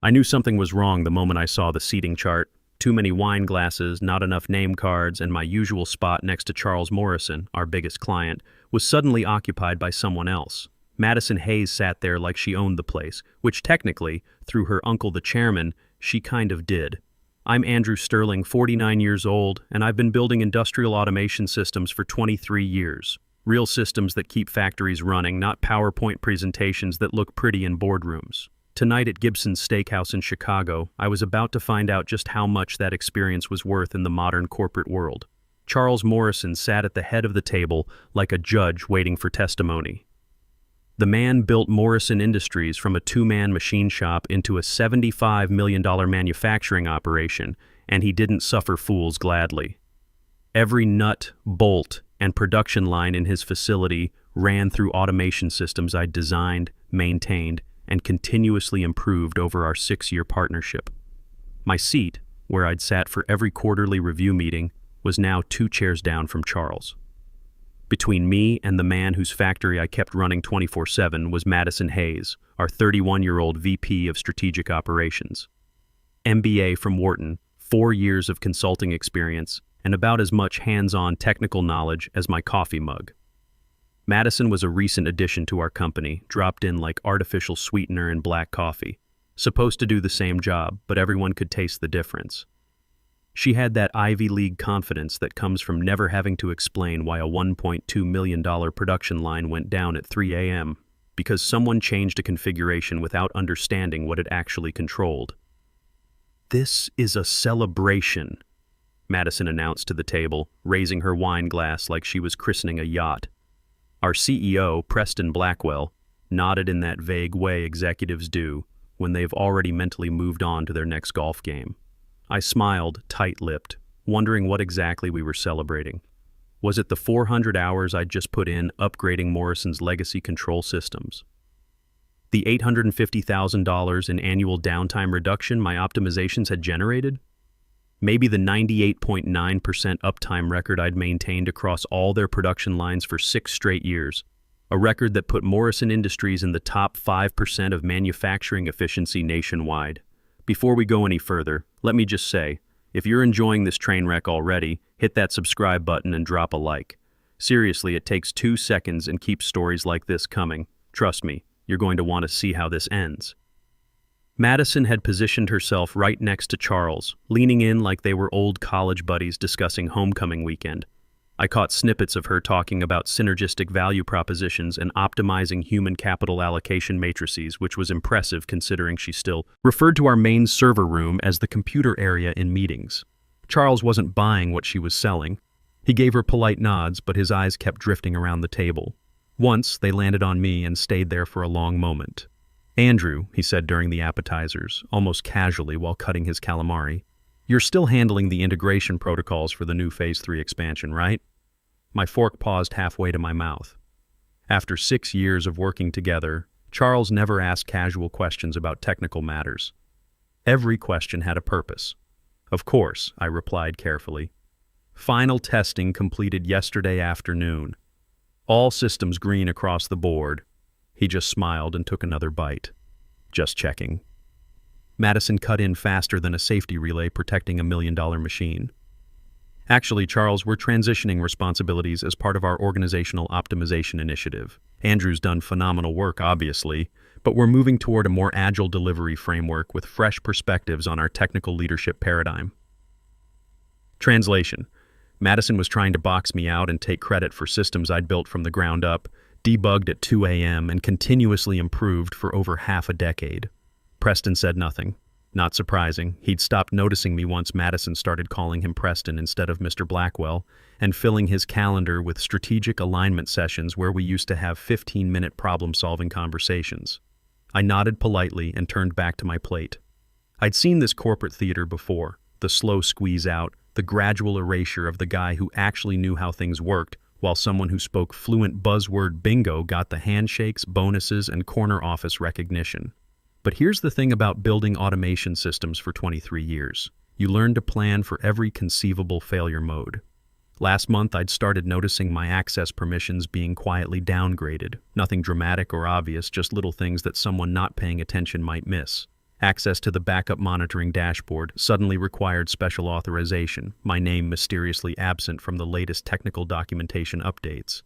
I knew something was wrong the moment I saw the seating chart. Too many wine glasses, not enough name cards, and my usual spot next to Charles Morrison, our biggest client, was suddenly occupied by someone else. Madison Hayes sat there like she owned the place, which technically, through her uncle the chairman, she kind of did. I'm Andrew Sterling, 49 years old, and I've been building industrial automation systems for 23 years. Real systems that keep factories running, not PowerPoint presentations that look pretty in boardrooms. Tonight at Gibson's Steakhouse in Chicago, I was about to find out just how much that experience was worth in the modern corporate world. Charles Morrison sat at the head of the table like a judge waiting for testimony. The man built Morrison Industries from a two-man machine shop into a $75 million manufacturing operation, and he didn't suffer fools gladly. Every nut, bolt, and production line in his facility ran through automation systems I'd designed, maintained, and continuously improved over our 6-year partnership. My seat, where I'd sat for every quarterly review meeting, was now 2 chairs down from Charles. Between me and the man whose factory I kept running 24/7 was Madison Hayes, our 31-year-old VP of Strategic Operations. MBA from Wharton, 4 years of consulting experience, and about as much hands-on technical knowledge as my coffee mug. Madison was a recent addition to our company, dropped in like artificial sweetener in black coffee. Supposed to do the same job, but everyone could taste the difference. She had that Ivy League confidence that comes from never having to explain why a $1.2 million production line went down at 3 a.m. because someone changed a configuration without understanding what it actually controlled. "This is a celebration," Madison announced to the table, raising her wine glass like she was christening a yacht. Our CEO, Preston Blackwell, nodded in that vague way executives do when they've already mentally moved on to their next golf game. I smiled, tight-lipped, wondering what exactly we were celebrating. Was it the 400 hours I'd just put in upgrading Morrison's legacy control systems? The $850,000 in annual downtime reduction my optimizations had generated? Maybe the 98.9% uptime record I'd maintained across all their production lines for 6 straight years, a record that put Morrison Industries in the top 5% of manufacturing efficiency nationwide. Before we go any further, let me just say, if you're enjoying this train wreck already, hit that subscribe button and drop a like. Seriously, it takes 2 seconds and keeps stories like this coming. Trust me, you're going to want to see how this ends. Madison had positioned herself right next to Charles, leaning in like they were old college buddies discussing homecoming weekend. I caught snippets of her talking about synergistic value propositions and optimizing human capital allocation matrices, which was impressive considering she still referred to our main server room as the computer area in meetings. Charles wasn't buying what she was selling. He gave her polite nods, but his eyes kept drifting around the table. Once, they landed on me and stayed there for a long moment. "Andrew," he said during the appetizers, almost casually while cutting his calamari, "you're still handling the integration protocols for the new Phase 3 expansion, right?" My fork paused halfway to my mouth. After 6 years of working together, Charles never asked casual questions about technical matters. Every question had a purpose. "Of course," I replied carefully. "Final testing completed yesterday afternoon. All systems green across the board." He just smiled and took another bite. "Just checking." Madison cut in faster than a safety relay protecting a $1 million machine. "Actually, Charles, we're transitioning responsibilities as part of our organizational optimization initiative. Andrew's done phenomenal work, obviously, but we're moving toward a more agile delivery framework with fresh perspectives on our technical leadership paradigm." Translation: Madison was trying to box me out and take credit for systems I'd built from the ground up, debugged at 2 a.m., and continuously improved for over half a decade. Preston said nothing. Not surprising, he'd stopped noticing me once Madison started calling him Preston instead of Mr. Blackwell, and filling his calendar with strategic alignment sessions where we used to have 15-minute problem-solving conversations. I nodded politely and turned back to my plate. I'd seen this corporate theater before, the slow squeeze out, the gradual erasure of the guy who actually knew how things worked, while someone who spoke fluent buzzword bingo got the handshakes, bonuses, and corner office recognition. But here's the thing about building automation systems for 23 years. You learn to plan for every conceivable failure mode. Last month, I'd started noticing my access permissions being quietly downgraded. Nothing dramatic or obvious, just little things that someone not paying attention might miss. Access to the backup monitoring dashboard suddenly required special authorization, my name mysteriously absent from the latest technical documentation updates.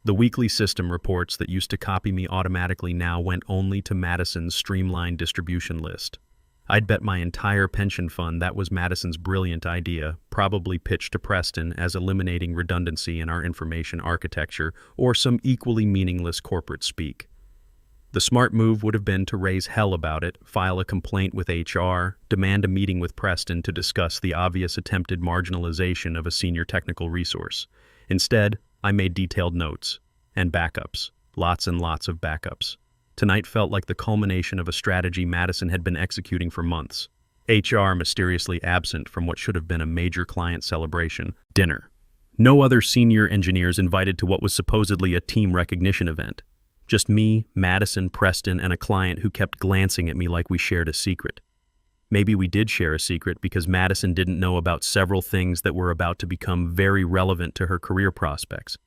The weekly system reports that used to copy me automatically now went only to Madison's streamlined distribution list. I'd bet my entire pension fund that was Madison's brilliant idea, probably pitched to Preston as eliminating redundancy in our information architecture or some equally meaningless corporate speak. The smart move would have been to raise hell about it, file a complaint with HR, demand a meeting with Preston to discuss the obvious attempted marginalization of a senior technical resource. Instead, I made detailed notes. And backups. Lots and lots of backups. Tonight felt like the culmination of a strategy Madison had been executing for months. HR mysteriously absent from what should have been a major client celebration. Dinner. No other senior engineers invited to what was supposedly a team recognition event. Just me, Madison, Preston, and a client who kept glancing at me like we shared a secret. Maybe we did share a secret because Madison didn't know about several things that were about to become very relevant to her career prospects.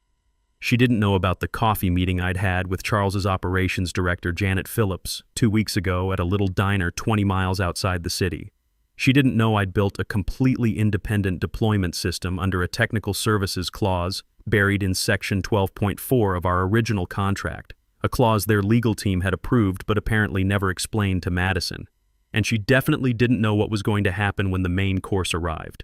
She didn't know about the coffee meeting I'd had with Charles's operations director, Janet Phillips, 2 weeks ago at a little diner 20 miles outside the city. She didn't know I'd built a completely independent deployment system under a technical services clause buried in Section 12.4 of our original contract, a clause their legal team had approved but apparently never explained to Madison. And she definitely didn't know what was going to happen when the main course arrived.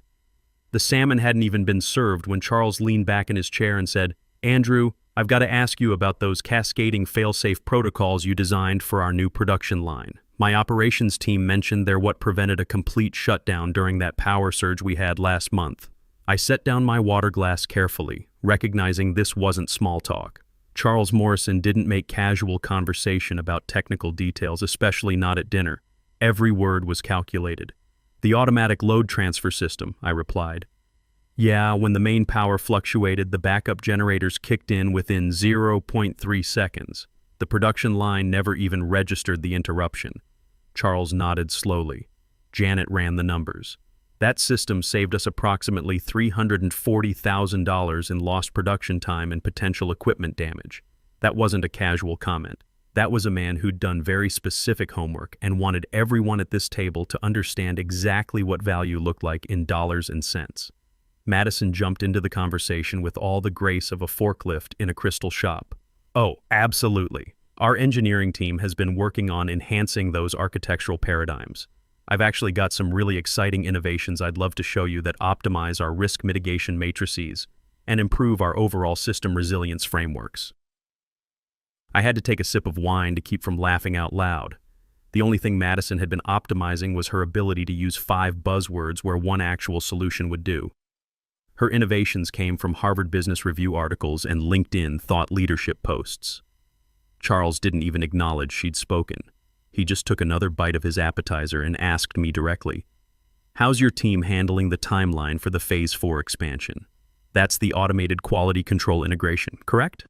The salmon hadn't even been served when Charles leaned back in his chair and said, "Andrew, I've got to ask you about those cascading fail-safe protocols you designed for our new production line. My operations team mentioned they're what prevented a complete shutdown during that power surge we had last month." I set down my water glass carefully, recognizing this wasn't small talk. Charles Morrison didn't make casual conversation about technical details, especially not at dinner. Every word was calculated. "The automatic load transfer system," I replied. "Yeah, when the main power fluctuated, the backup generators kicked in within 0.3 seconds. The production line never even registered the interruption." Charles nodded slowly. Janet ran the numbers. "That system saved us approximately $340,000 in lost production time and potential equipment damage." That wasn't a casual comment. That was a man who'd done very specific homework and wanted everyone at this table to understand exactly what value looked like in dollars and cents. Madison jumped into the conversation with all the grace of a forklift in a crystal shop. "Oh, absolutely. Our engineering team has been working on enhancing those architectural paradigms. I've actually got some really exciting innovations I'd love to show you that optimize our risk mitigation matrices and improve our overall system resilience frameworks." I had to take a sip of wine to keep from laughing out loud. The only thing Madison had been optimizing was her ability to use 5 buzzwords where one actual solution would do. Her innovations came from Harvard Business Review articles and LinkedIn thought leadership posts. Charles didn't even acknowledge she'd spoken. He just took another bite of his appetizer and asked me directly, "How's your team handling the timeline for the Phase 4 expansion? That's the automated quality control integration, correct?"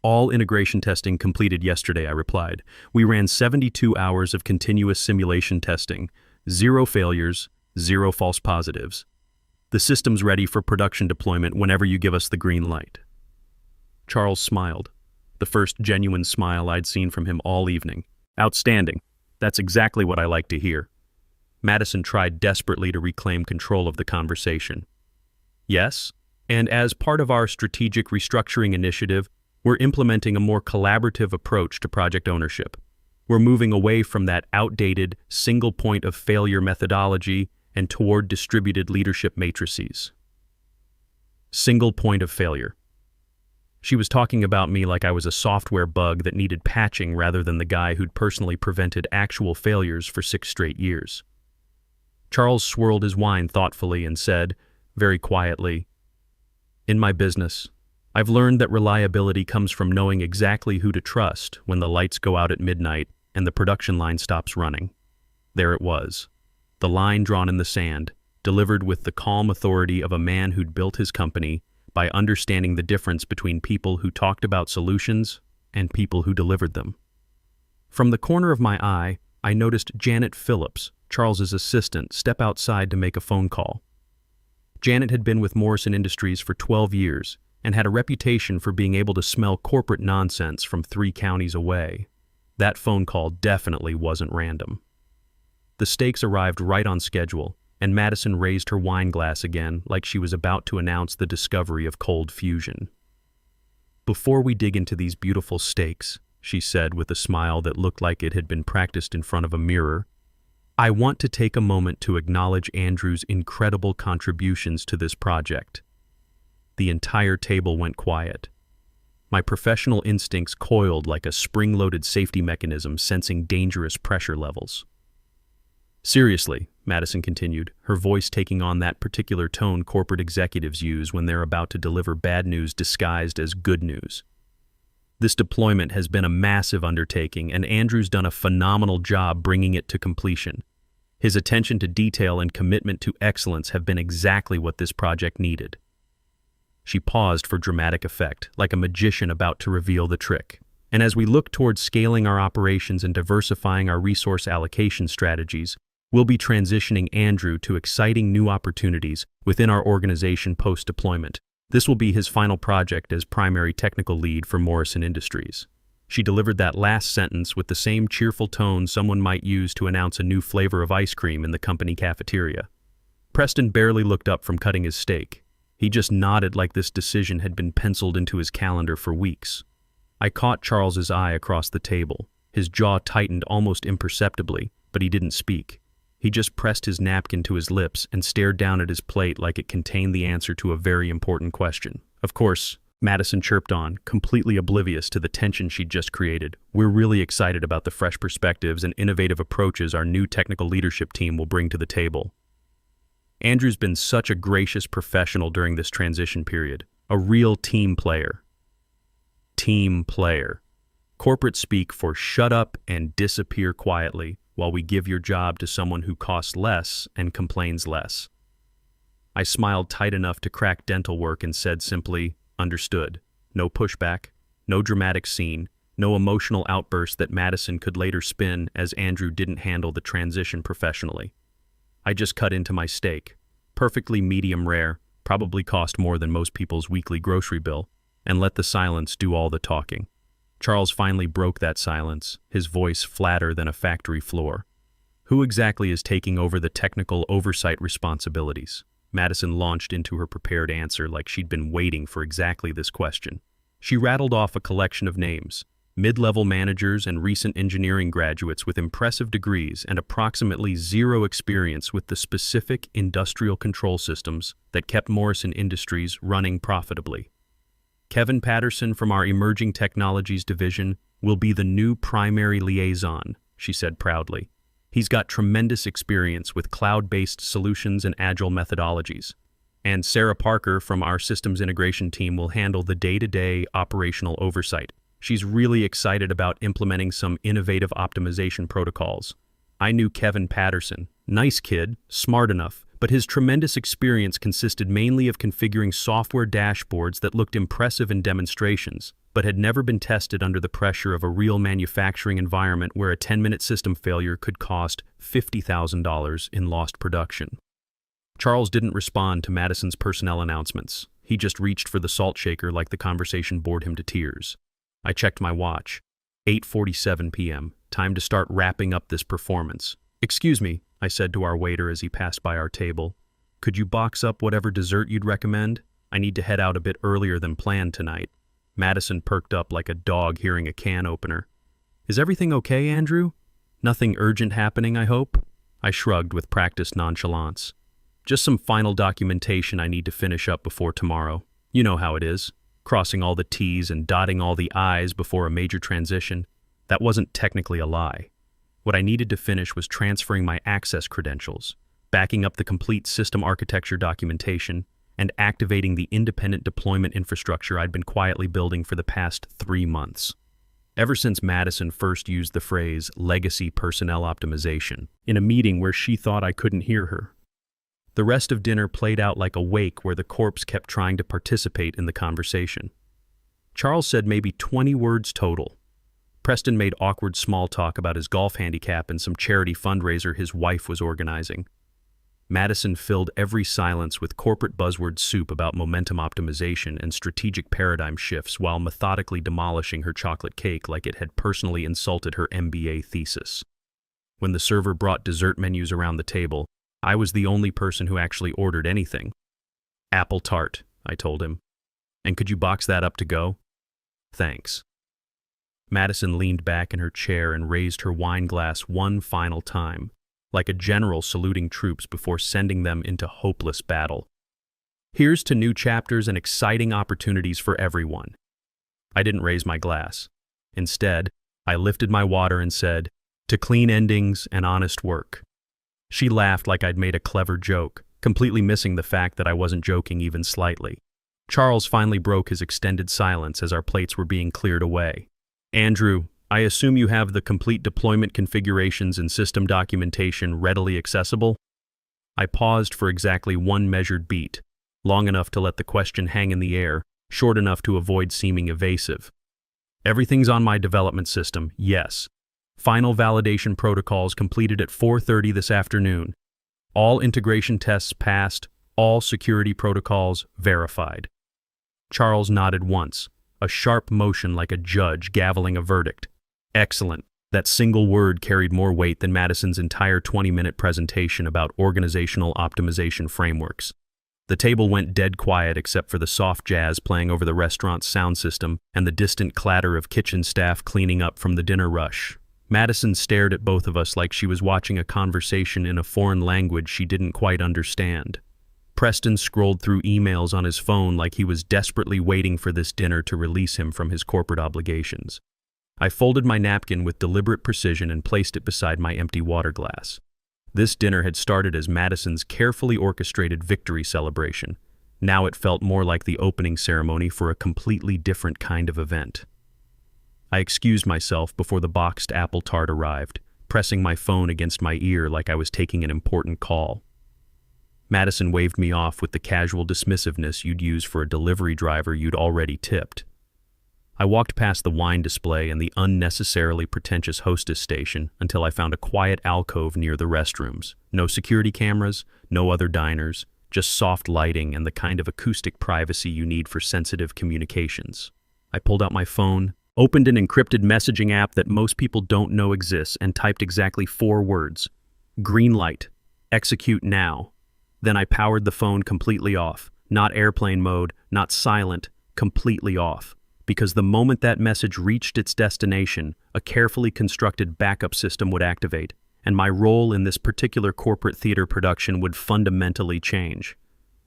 "All integration testing completed yesterday," I replied. "We ran 72 hours of continuous simulation testing, 0 failures, 0 false positives. The system's ready for production deployment whenever you give us the green light." Charles smiled, the first genuine smile I'd seen from him all evening. "Outstanding. That's exactly what I like to hear." Madison tried desperately to reclaim control of the conversation. "Yes, and as part of our strategic restructuring initiative, we're implementing a more collaborative approach to project ownership. We're moving away from that outdated single point of failure methodology and toward distributed leadership matrices." Single point of failure. She was talking about me like I was a software bug that needed patching rather than the guy who'd personally prevented actual failures for 6 straight years. Charles swirled his wine thoughtfully and said, very quietly, "In my business, I've learned that reliability comes from knowing exactly who to trust when the lights go out at midnight and the production line stops running." There it was. The line drawn in the sand, delivered with the calm authority of a man who'd built his company by understanding the difference between people who talked about solutions and people who delivered them. From the corner of my eye, I noticed Janet Phillips, Charles's assistant, step outside to make a phone call. Janet had been with Morrison Industries for 12 years and had a reputation for being able to smell corporate nonsense from 3 counties away. That phone call definitely wasn't random. The steaks arrived right on schedule, and Madison raised her wine glass again like she was about to announce the discovery of cold fusion. "Before we dig into these beautiful steaks," she said with a smile that looked like it had been practiced in front of a mirror, "I want to take a moment to acknowledge Andrew's incredible contributions to this project." The entire table went quiet. My professional instincts coiled like a spring-loaded safety mechanism sensing dangerous pressure levels. "Seriously," Madison continued, her voice taking on that particular tone corporate executives use when they're about to deliver bad news disguised as good news. "This deployment has been a massive undertaking, and Andrew's done a phenomenal job bringing it to completion. His attention to detail and commitment to excellence have been exactly what this project needed." She paused for dramatic effect, like a magician about to reveal the trick. "And as we look towards scaling our operations and diversifying our resource allocation strategies, we'll be transitioning Andrew to exciting new opportunities within our organization post-deployment. This will be his final project as primary technical lead for Morrison Industries." She delivered that last sentence with the same cheerful tone someone might use to announce a new flavor of ice cream in the company cafeteria. Preston barely looked up from cutting his steak. He just nodded like this decision had been penciled into his calendar for weeks. I caught Charles's eye across the table. His jaw tightened almost imperceptibly, but he didn't speak. He just pressed his napkin to his lips and stared down at his plate like it contained the answer to a very important question. "Of course," Madison chirped on, completely oblivious to the tension she'd just created, "we're really excited about the fresh perspectives and innovative approaches our new technical leadership team will bring to the table." Andrew's been such a gracious professional during this transition period, a real team player. Team player. Corporate speak for shut up and disappear quietly while we give your job to someone who costs less and complains less. I smiled tight enough to crack dental work and said simply, "Understood." No pushback, no dramatic scene, no emotional outburst that Madison could later spin as Andrew didn't handle the transition professionally. I just cut into my steak, perfectly medium rare, probably cost more than most people's weekly grocery bill, and let the silence do all the talking. Charles finally broke that silence, his voice flatter than a factory floor. "Who exactly is taking over the technical oversight responsibilities?" Madison launched into her prepared answer like she'd been waiting for exactly this question. She rattled off a collection of names, mid-level managers and recent engineering graduates with impressive degrees and approximately zero experience with the specific industrial control systems that kept Morrison Industries running profitably. "Kevin Patterson from our Emerging Technologies division will be the new primary liaison," she said proudly. "He's got tremendous experience with cloud-based solutions and agile methodologies. And Sarah Parker from our systems integration team will handle the day-to-day operational oversight. She's really excited about implementing some innovative optimization protocols." I knew Kevin Patterson. Nice kid, smart enough, but his tremendous experience consisted mainly of configuring software dashboards that looked impressive in demonstrations, but had never been tested under the pressure of a real manufacturing environment where a 10-minute system failure could cost $50,000 in lost production. Charles didn't respond to Madison's personnel announcements. He just reached for the salt shaker like the conversation bored him to tears. I checked my watch. 8:47 p.m. Time to start wrapping up this performance. "Excuse me," I said to our waiter as he passed by our table. "Could you box up whatever dessert you'd recommend? I need to head out a bit earlier than planned tonight." Madison perked up like a dog hearing a can opener. "Is everything okay, Andrew? Nothing urgent happening, I hope?" I shrugged with practiced nonchalance. "Just some final documentation I need to finish up before tomorrow. You know how it is. Crossing all the T's and dotting all the I's before a major transition. That wasn't technically a lie. What I needed to finish was transferring my access credentials, backing up the complete system architecture documentation, and activating the independent deployment infrastructure I'd been quietly building for the past 3 months. Ever since Madison first used the phrase legacy personnel optimization in a meeting where she thought I couldn't hear her. The rest of dinner played out like a wake where the corpse kept trying to participate in the conversation. Charles said maybe 20 words total. Preston made awkward small talk about his golf handicap and some charity fundraiser his wife was organizing. Madison filled every silence with corporate buzzword soup about momentum optimization and strategic paradigm shifts while methodically demolishing her chocolate cake like it had personally insulted her MBA thesis. When the server brought dessert menus around the table, I was the only person who actually ordered anything. Apple tart, I told him. And could you box that up to go? Thanks. Madison leaned back in her chair and raised her wine glass one final time, like a general saluting troops before sending them into hopeless battle. Here's to new chapters and exciting opportunities for everyone. I didn't raise my glass. Instead, I lifted my water and said, to clean endings and honest work. She laughed like I'd made a clever joke, completely missing the fact that I wasn't joking even slightly. Charles finally broke his extended silence as our plates were being cleared away. Andrew, I assume you have the complete deployment configurations and system documentation readily accessible? I paused for exactly one measured beat, long enough to let the question hang in the air, short enough to avoid seeming evasive. Everything's on my development system, yes. Final validation protocols completed at 4:30 this afternoon. All integration tests passed, all security protocols verified. Charles nodded once, a sharp motion like a judge gaveling a verdict. Excellent. That single word carried more weight than Madison's entire 20-minute presentation about organizational optimization frameworks. The table went dead quiet except for the soft jazz playing over the restaurant's sound system and the distant clatter of kitchen staff cleaning up from the dinner rush. Madison stared at both of us like she was watching a conversation in a foreign language she didn't quite understand. Preston scrolled through emails on his phone like he was desperately waiting for this dinner to release him from his corporate obligations. I folded my napkin with deliberate precision and placed it beside my empty water glass. This dinner had started as Madison's carefully orchestrated victory celebration. Now it felt more like the opening ceremony for a completely different kind of event. I excused myself before the boxed apple tart arrived, pressing my phone against my ear like I was taking an important call. Madison waved me off with the casual dismissiveness you'd use for a delivery driver you'd already tipped. I walked past the wine display and the unnecessarily pretentious hostess station until I found a quiet alcove near the restrooms. No security cameras, no other diners, just soft lighting and the kind of acoustic privacy you need for sensitive communications. I pulled out my phone, opened an encrypted messaging app that most people don't know exists, and typed exactly 4 words. Green light. Execute now. Then I powered the phone completely off. Not airplane mode, not silent, completely off. Because the moment that message reached its destination, a carefully constructed backup system would activate, and my role in this particular corporate theater production would fundamentally change.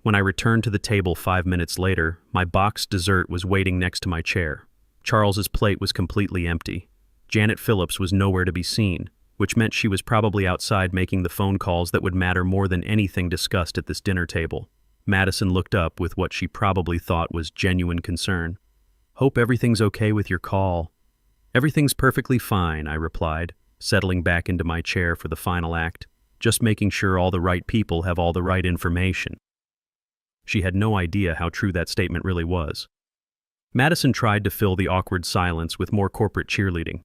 When I returned to the table 5 minutes later, my boxed dessert was waiting next to my chair. Charles's plate was completely empty. Janet Phillips was nowhere to be seen, which meant she was probably outside making the phone calls that would matter more than anything discussed at this dinner table. Madison looked up with what she probably thought was genuine concern. Hope everything's okay with your call. Everything's perfectly fine, I replied, settling back into my chair for the final act, just making sure all the right people have all the right information. She had no idea how true that statement really was. Madison tried to fill the awkward silence with more corporate cheerleading.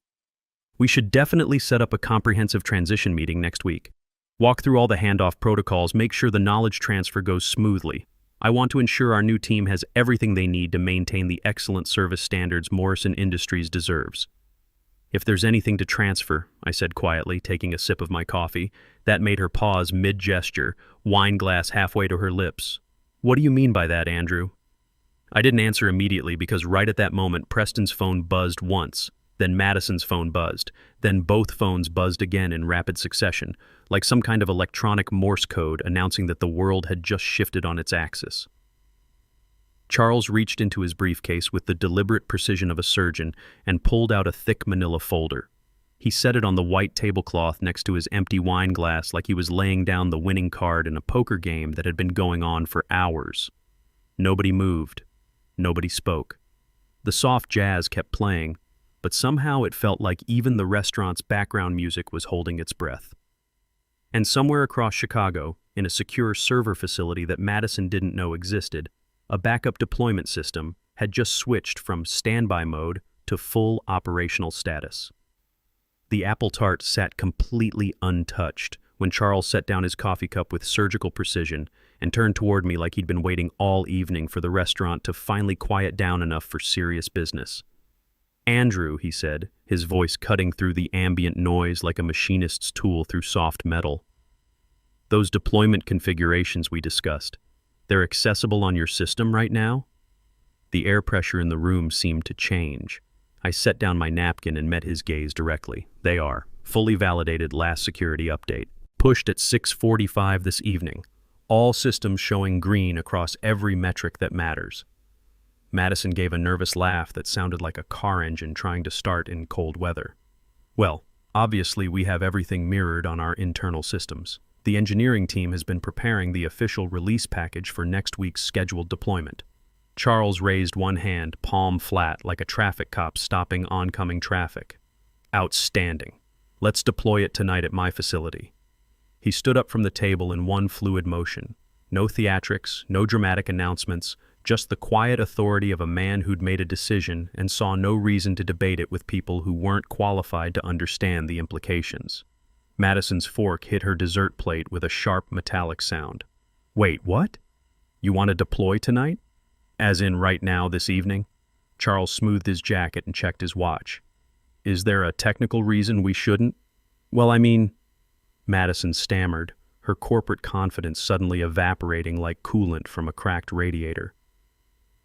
We should definitely set up a comprehensive transition meeting next week. Walk through all the handoff protocols, make sure the knowledge transfer goes smoothly. I want to ensure our new team has everything they need to maintain the excellent service standards Morrison Industries deserves. If there's anything to transfer, I said quietly, taking a sip of my coffee. That made her pause mid-gesture, wine glass halfway to her lips. What do you mean by that, Andrew? I didn't answer immediately because right at that moment, Preston's phone buzzed once, then Madison's phone buzzed, then both phones buzzed again in rapid succession, like some kind of electronic Morse code announcing that the world had just shifted on its axis. Charles reached into his briefcase with the deliberate precision of a surgeon and pulled out a thick manila folder. He set it on the white tablecloth next to his empty wine glass like he was laying down the winning card in a poker game that had been going on for hours. Nobody moved. Nobody spoke. The soft jazz kept playing, but somehow it felt like even the restaurant's background music was holding its breath. And somewhere across Chicago, in a secure server facility that Madison didn't know existed, a backup deployment system had just switched from standby mode to full operational status. The apple tart sat completely untouched when Charles set down his coffee cup with surgical precision and turned toward me like he'd been waiting all evening for the restaurant to finally quiet down enough for serious business. "Andrew," he said, his voice cutting through the ambient noise like a machinist's tool through soft metal. "Those deployment configurations we discussed, they're accessible on your system right now?" The air pressure in the room seemed to change. I set down my napkin and met his gaze directly. "They are. Fully validated last security update. Pushed at 6:45 this evening. All systems showing green across every metric that matters." Madison gave a nervous laugh that sounded like a car engine trying to start in cold weather. "Well, obviously we have everything mirrored on our internal systems. The engineering team has been preparing the official release package for next week's scheduled deployment." Charles raised one hand, palm flat, like a traffic cop stopping oncoming traffic. "Outstanding. Let's deploy it tonight at my facility." He stood up from the table in one fluid motion. No theatrics, no dramatic announcements, just the quiet authority of a man who'd made a decision and saw no reason to debate it with people who weren't qualified to understand the implications. Madison's fork hit her dessert plate with a sharp metallic sound. "Wait, what? You want to deploy tonight? As in right now, this evening?" Charles smoothed his jacket and checked his watch. "Is there a technical reason we shouldn't?" "Well, I mean—" Madison stammered, her corporate confidence suddenly evaporating like coolant from a cracked radiator.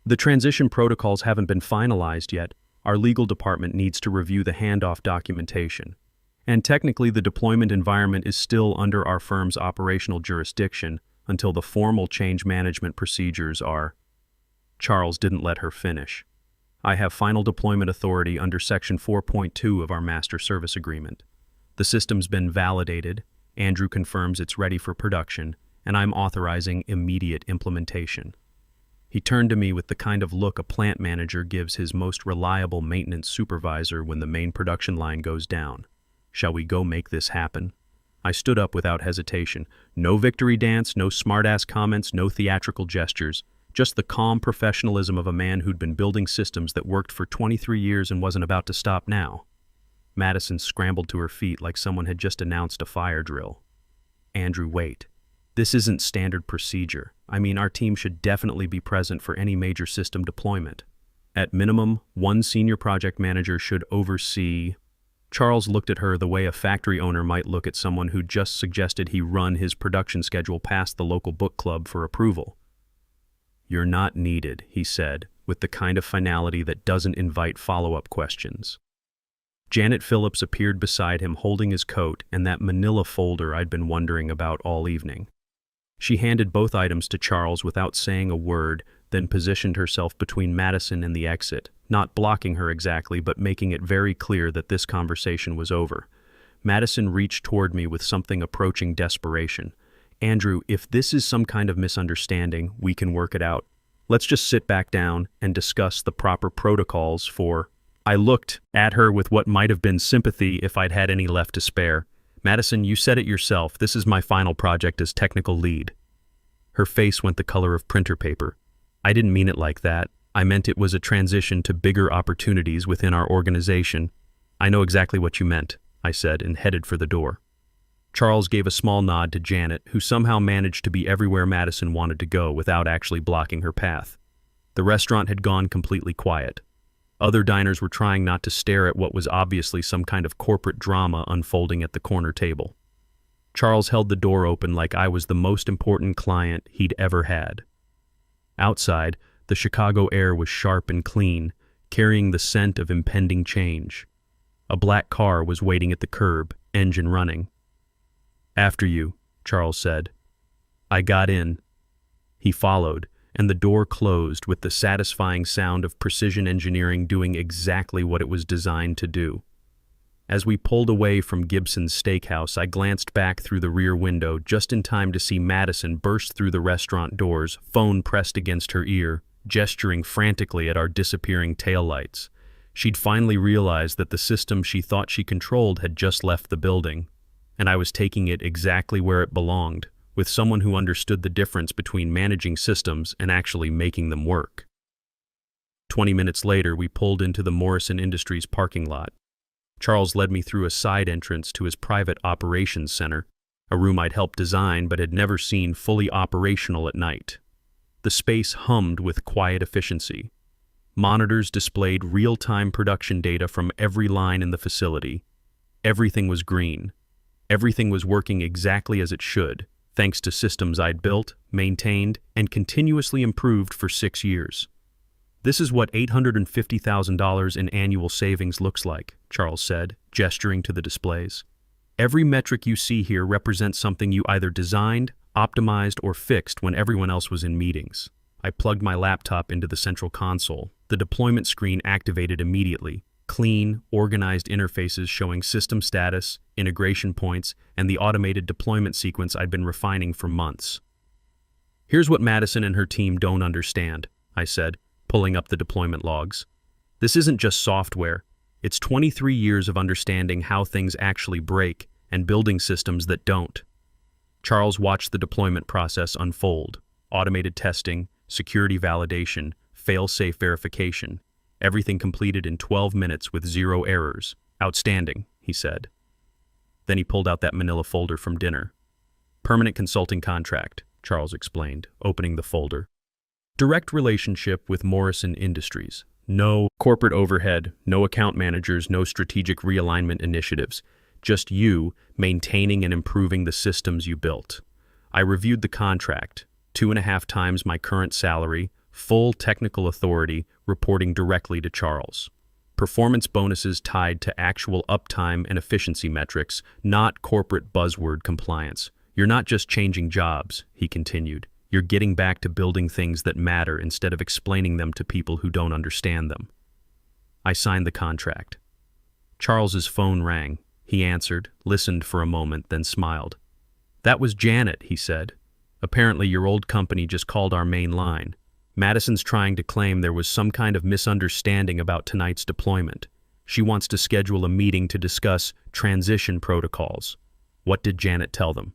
"The transition protocols haven't been finalized yet. Our legal department needs to review the handoff documentation. And technically the deployment environment is still under our firm's operational jurisdiction until the formal change management procedures are—" Charles didn't let her finish. "I have final deployment authority under Section 4.2 of our Master Service Agreement. The system's been validated, Andrew confirms it's ready for production, and I'm authorizing immediate implementation." He turned to me with the kind of look a plant manager gives his most reliable maintenance supervisor when the main production line goes down. "Shall we go make this happen?" I stood up without hesitation. No victory dance, no smart-ass comments, no theatrical gestures. Just the calm professionalism of a man who'd been building systems that worked for 23 years and wasn't about to stop now. Madison scrambled to her feet like someone had just announced a fire drill. "Andrew, wait. This isn't standard procedure. I mean, our team should definitely be present for any major system deployment. At minimum, one senior project manager should oversee—" Charles looked at her the way a factory owner might look at someone who just suggested he run his production schedule past the local book club for approval. "You're not needed," he said, with the kind of finality that doesn't invite follow-up questions. Janet Phillips appeared beside him holding his coat and that manila folder I'd been wondering about all evening. She handed both items to Charles without saying a word, then positioned herself between Madison and the exit, not blocking her exactly, but making it very clear that this conversation was over. Madison reached toward me with something approaching desperation. "Andrew, if this is some kind of misunderstanding, we can work it out. Let's just sit back down and discuss the proper protocols for—" I looked at her with what might have been sympathy if I'd had any left to spare. "Madison, you said it yourself. This is my final project as technical lead." Her face went the color of printer paper. "I didn't mean it like that. I meant it was a transition to bigger opportunities within our organization." "I know exactly what you meant," I said, and headed for the door. Charles gave a small nod to Janet, who somehow managed to be everywhere Madison wanted to go without actually blocking her path. The restaurant had gone completely quiet. Other diners were trying not to stare at what was obviously some kind of corporate drama unfolding at the corner table. Charles held the door open like I was the most important client he'd ever had. Outside, the Chicago air was sharp and clean, carrying the scent of impending change. A black car was waiting at the curb, engine running. "After you," Charles said. I got in. He followed, and the door closed with the satisfying sound of precision engineering doing exactly what it was designed to do. As we pulled away from Gibson's Steakhouse, I glanced back through the rear window just in time to see Madison burst through the restaurant doors, phone pressed against her ear, gesturing frantically at our disappearing taillights. She'd finally realized that the system she thought she controlled had just left the building, and I was taking it exactly where it belonged, with someone who understood the difference between managing systems and actually making them work. 20 minutes later, we pulled into the Morrison Industries parking lot. Charles led me through a side entrance to his private operations center, a room I'd helped design but had never seen fully operational at night. The space hummed with quiet efficiency. Monitors displayed real-time production data from every line in the facility. Everything was green. Everything was working exactly as it should, thanks to systems I'd built, maintained, and continuously improved for 6 years. "This is what $850,000 in annual savings looks like," Charles said, gesturing to the displays. "Every metric you see here represents something you either designed, optimized, or fixed when everyone else was in meetings." I plugged my laptop into the central console. The deployment screen activated immediately. Clean, organized interfaces showing system status, integration points, and the automated deployment sequence I'd been refining for months. "Here's what Madison and her team don't understand," I said, pulling up the deployment logs. "This isn't just software. It's 23 years of understanding how things actually break and building systems that don't." Charles watched the deployment process unfold. Automated testing, security validation, fail-safe verification. Everything completed in 12 minutes with 0 errors. "Outstanding," he said. Then he pulled out that manila folder from dinner. "Permanent consulting contract," Charles explained, opening the folder. "Direct relationship with Morrison Industries. No corporate overhead, no account managers, no strategic realignment initiatives. Just you maintaining and improving the systems you built." I reviewed the contract. 2.5 times my current salary, full technical authority, reporting directly to Charles. Performance bonuses tied to actual uptime and efficiency metrics, not corporate buzzword compliance. "You're not just changing jobs," he continued. "You're getting back to building things that matter instead of explaining them to people who don't understand them." I signed the contract. Charles's phone rang. He answered, listened for a moment, then smiled. "That was Janet," he said. "Apparently your old company just called our main line. Madison's trying to claim there was some kind of misunderstanding about tonight's deployment. She wants to schedule a meeting to discuss transition protocols." What did Janet tell them?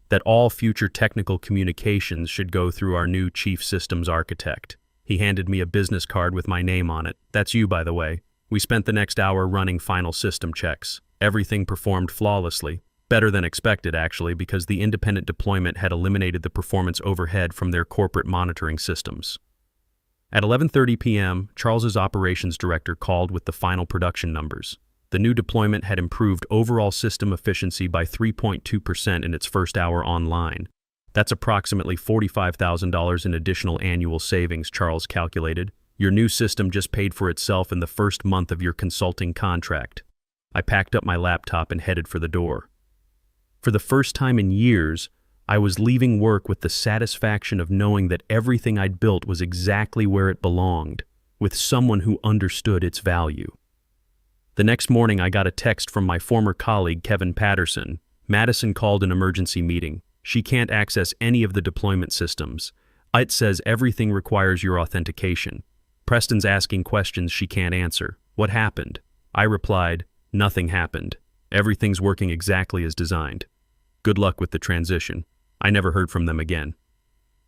That all future technical communications should go through our new chief systems architect. He handed me a business card with my name on it. "That's you, by the way." We spent the next hour running final system checks. Everything performed flawlessly. Better than expected, actually, because the independent deployment had eliminated the performance overhead from their corporate monitoring systems. At 11:30 p.m., Charles's operations director called with the final production numbers. The new deployment had improved overall system efficiency by 3.2% in its first hour online. "That's approximately $45,000 in additional annual savings," Charles calculated. "Your new system just paid for itself in the first month of your consulting contract." I packed up my laptop and headed for the door. For the first time in years, I was leaving work with the satisfaction of knowing that everything I'd built was exactly where it belonged, with someone who understood its value. The next morning, I got a text from my former colleague, Kevin Patterson. "Madison called an emergency meeting. She can't access any of the deployment systems. It says everything requires your authentication. Preston's asking questions she can't answer. What happened?" I replied, "Nothing happened. Everything's working exactly as designed. Good luck with the transition." I never heard from them again.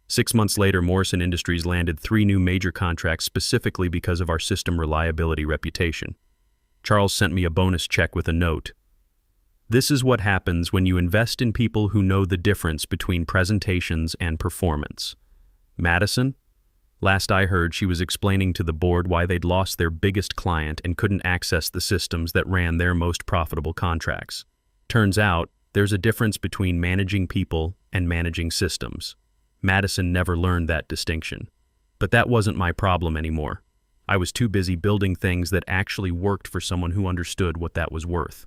6 months later, Morrison Industries landed 3 new major contracts specifically because of our system reliability reputation. Charles sent me a bonus check with a note. "This is what happens when you invest in people who know the difference between presentations and performance." Madison? Last I heard, she was explaining to the board why they'd lost their biggest client and couldn't access the systems that ran their most profitable contracts. Turns out, there's a difference between managing people and managing systems. Madison never learned that distinction. But that wasn't my problem anymore. I was too busy building things that actually worked for someone who understood what that was worth.